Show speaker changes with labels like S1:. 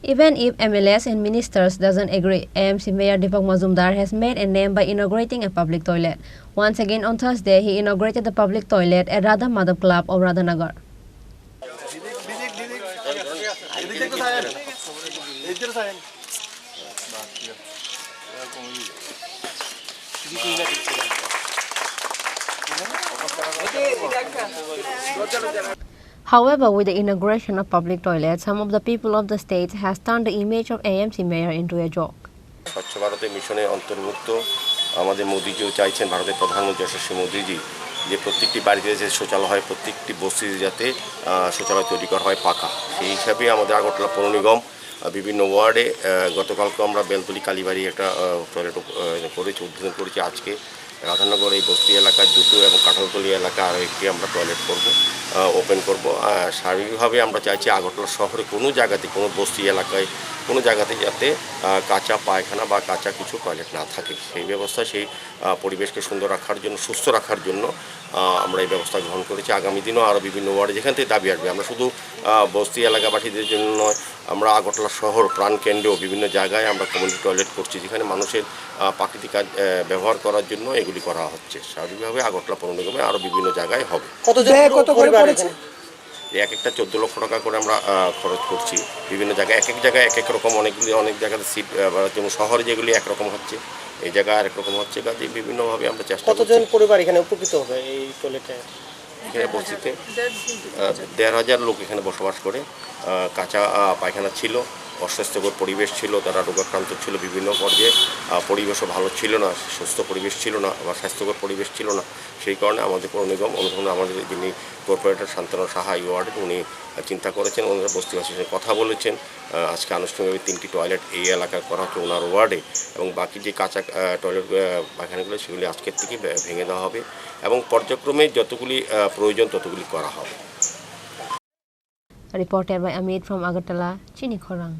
S1: Even if MLAs and ministers doesn't agree, AMC Mayor Dipak Majumdar has made a name by inaugurating a public toilet. Once again on Thursday, he inaugurated the public toilet at Radha Madhav Club of Radhanagar. However, with the inauguration of public toilets, some of the people of the state has turned the image of AMC mayor into a joke.
S2: স্বচ্ছ ভারতের মিশনে অন্তর্ভুক্ত আমাদের মোদিজিও চাইছেন, ভারতের প্রধানমন্ত্রী যশস্বী মোদিজি, যে প্রত্যেকটি বাড়িতে যে শৌচালয় হয়, প্রত্যেকটি বস্তিতে যাতে শৌচালয় তৈরি করা হয় পাকা। সেই হিসাবে আমাদের আগরতলা পৌর নিগম বিভিন্ন ওয়ার্ডে গতকালকে আমরা বেলতলি কালীবাড়ি একটা টয়লেট করেছি, উদ্বোধন করেছি। আজকে রাধানগর এই বস্তি এলাকায় দুটো এবং কাঁঠালতলি এলাকা আরও একটি আমরা টয়লেট করব, ওপেন করব। স্বাভাবিকভাবে আমরা চাইছি আগরতলা শহরে কোনো জায়গাতে, কোনো বস্তি এলাকায় কোনো জায়গাতে যাতে কাঁচা পায়খানা বা কাঁচা কিছু টয়লেট না থাকে। সেই ব্যবস্থা, সেই পরিবেশকে সুন্দর রাখার জন্য, সুস্থ রাখার জন্য আমরা এই ব্যবস্থা গ্রহণ করেছি। আগামী দিনও আরও বিভিন্ন ওয়ার্ডে যেখান থেকে দাবি আসবে, আমরা শুধু বস্তি এলাকাবাসীদের জন্য নয়, আমরা আগরতলা শহর প্রাণকেন্দ্রেও বিভিন্ন জায়গায় আমরা কমিউনিটি টয়লেট করছি, যেখানে মানুষের প্রাকৃতিক কাজ ব্যবহার করার জন্য এগুলি করা হচ্ছে। স্বাভাবিকভাবে আগরতলা পৌর নিগমে আরও বিভিন্ন জায়গায় হবে। এক একটা 14 লক্ষ টাকা করে আমরা খরচ করছি বিভিন্ন জায়গায়, এক এক জায়গায় এক এক রকম, অনেক জায়গাতে সিট, যেমন শহরে যেগুলি একরকম হচ্ছে, এই জায়গায় আরেক রকম হচ্ছে। কাজে বিভিন্নভাবে আমরা চেষ্টা করছি।
S3: কতজন পরিবার এখানে উপকৃত হবে এই টয়লেটে?
S2: এখানে বস্তিতে 1,500 লোক এখানে বসবাস করে। কাঁচা পায়খানা ছিল, অস্বাস্থ্যকর পরিবেশ ছিল, তারা রোগাক্রান্ত ছিল বিভিন্ন পর্যায়ে, পরিবেশও ভালো ছিল না, সুস্থ পরিবেশ ছিল না বা স্বাস্থ্যকর পরিবেশ ছিল না। সেই কারণে আমাদের পৌর নিগম অনুধাবনে আমাদের যিনি কর্পোরেটর শান্তনু সাহা এই ওয়ার্ডে, উনি চিন্তা করেছেন, ওনারা বস্তিবাসীর সঙ্গে কথা বলেছেন। আজকে আনুষ্ঠানিকভাবে 3টি টয়লেট এই এলাকায় করা হচ্ছে ওনার ওয়ার্ডে, এবং বাকি যে কাঁচা টয়লেট পায়খানাগুলো সেগুলি আজকের থেকে ভেঙে দেওয়া হবে এবং পর্যায়ক্রমে যতগুলি প্রয়োজন ততগুলি করা হবে।
S1: Reported by Amit from Agartala, Chini Khorang.